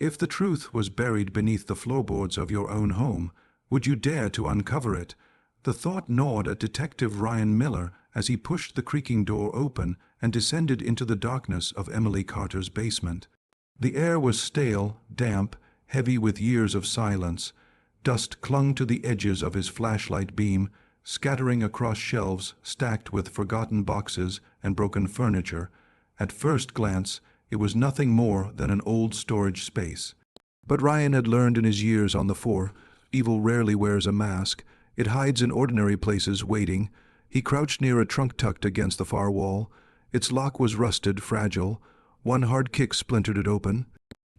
If the truth was buried beneath the floorboards of your own home, would you dare to uncover it? The thought gnawed at Detective Ryan Miller as he pushed the creaking door open and descended into the darkness of Emily Carter's basement. The air was stale, damp, heavy with years of silence. Dust clung to the edges of his flashlight beam, scattering across shelves stacked with forgotten boxes and broken furniture. At first glance, it was nothing more than an old storage space. But Ryan had learned in his years on the force, evil rarely wears a mask. It hides in ordinary places, waiting. He crouched near a trunk tucked against the far wall. Its lock was rusted, fragile. One hard kick splintered it open.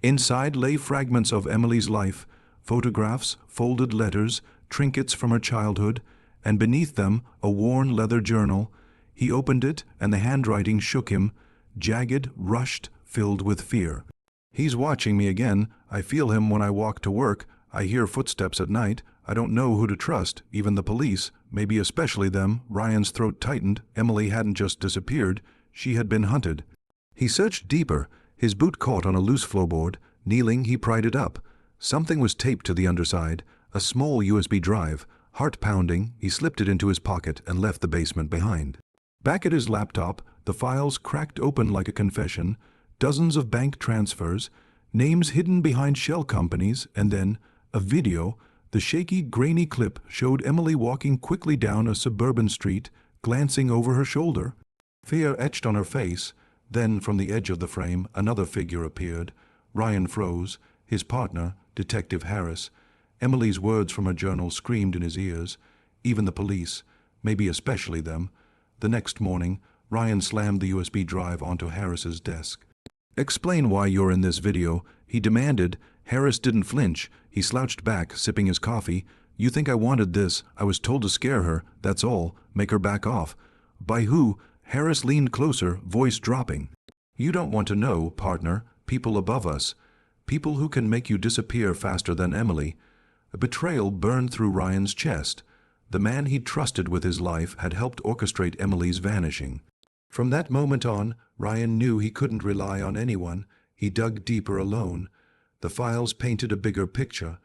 Inside lay fragments of Emily's life, photographs, folded letters, trinkets from her childhood, and beneath them a worn leather journal. He opened it, and the handwriting shook him, jagged, rushed, filled with fear. "He's watching me again. I feel him when I walk to work. I hear footsteps at night. I don't know who to trust, even the police, maybe especially them." Ryan's throat tightened. Emily hadn't just disappeared. She had been hunted. He searched deeper. His boot caught on a loose floorboard. Kneeling, he pried it up. Something was taped to the underside, a small USB drive. Heart pounding, he slipped it into his pocket and left the basement behind. Back at his laptop, the files cracked open like a confession, dozens of bank transfers, names hidden behind shell companies, and then a video. The shaky, grainy clip showed Emily walking quickly down a suburban street, glancing over her shoulder. Fear etched on her face. Then, from the edge of the frame, another figure appeared. Ryan froze. His partner, Detective Harris. Emily's words from her journal screamed in his ears. Even the police, maybe especially them. The next morning, Ryan slammed the USB drive onto Harris's desk. "Explain why you're in this video," he demanded. Harris didn't flinch. He slouched back, sipping his coffee. "You think I wanted this? I was told to scare her, that's all. Make her back off." "By who?" Harris leaned closer, voice dropping. "You don't want to know, partner. People above us. People who can make you disappear faster than Emily." A betrayal burned through Ryan's chest. The man he'd trusted with his life had helped orchestrate Emily's vanishing. From that moment on, Ryan knew he couldn't rely on anyone. He dug deeper alone. The files painted a bigger picture.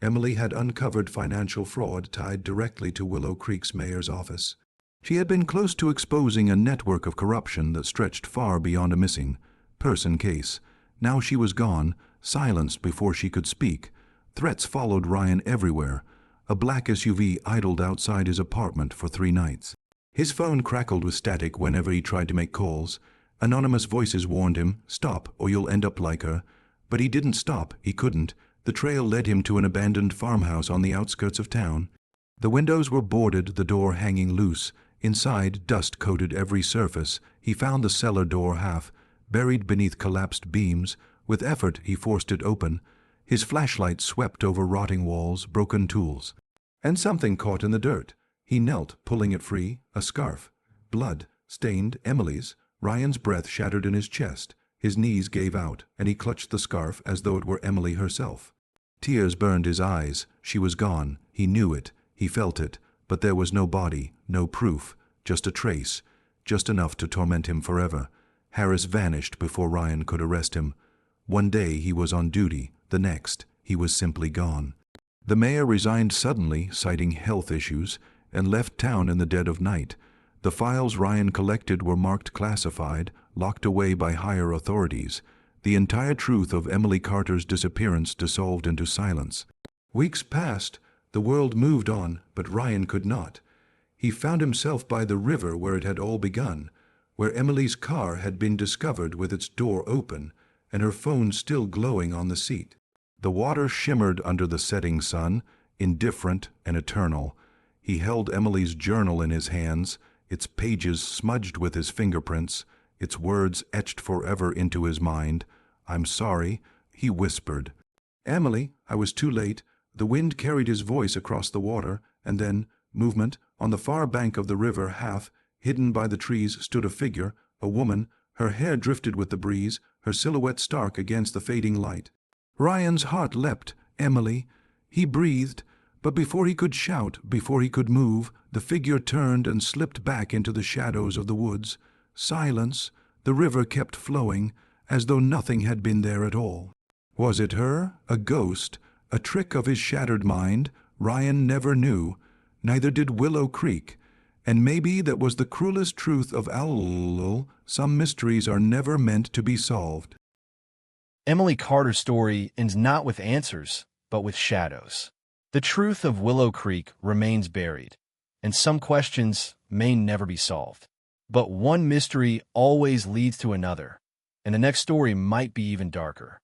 Emily had uncovered financial fraud tied directly to Willow Creek's mayor's office. She had been close to exposing a network of corruption that stretched far beyond a missing person case. Now she was gone, silenced before she could speak. Threats followed Ryan everywhere. A black SUV idled outside his apartment for 3 nights. His phone crackled with static whenever he tried to make calls. Anonymous voices warned him, "Stop, or you'll end up like her." But he didn't stop. He couldn't. The trail led him to an abandoned farmhouse on the outskirts of town. The windows were boarded, the door hanging loose. Inside, dust coated every surface. He found the cellar door half, buried beneath collapsed beams. With effort, he forced it open. His flashlight swept over rotting walls, broken tools. And something caught in the dirt. He knelt, pulling it free. A scarf. Blood. Stained. Emily's. Ryan's breath shattered in his chest. His knees gave out, and he clutched the scarf as though it were Emily herself. Tears burned his eyes. She was gone. He knew it. He felt it. But there was no body, no proof. Just a trace. Just enough to torment him forever. Harris vanished before Ryan could arrest him. One day he was on duty. The next, he was simply gone. The mayor resigned suddenly, citing health issues, and left town in the dead of night. The files Ryan collected were marked classified, locked away by higher authorities. The entire truth of Emily Carter's disappearance dissolved into silence. Weeks passed. The world moved on, but Ryan could not. He found himself by the river where it had all begun, where Emily's car had been discovered with its door open, and her phone still glowing on the seat. The water shimmered under the setting sun, indifferent and eternal. He held Emily's journal in his hands, its pages smudged with his fingerprints, its words etched forever into his mind. "I'm sorry," he whispered. "Emily, I was too late." The wind carried his voice across the water, and then, movement. On the far bank of the river, half hidden by the trees, stood a figure, a woman. Her hair drifted with the breeze, her silhouette stark against the fading light. Ryan's heart leapt. "Emily." He breathed, but before he could shout, before he could move, the figure turned and slipped back into the shadows of the woods. Silence. The river kept flowing, as though nothing had been there at all. Was it her, a ghost, a trick of his shattered mind? Ryan never knew, neither did Willow Creek, and maybe that was the cruelest truth of all. Some mysteries are never meant to be solved. Emily Carter's story ends not with answers, but with shadows. The truth of Willow Creek remains buried, and some questions may never be solved. But one mystery always leads to another, and the next story might be even darker.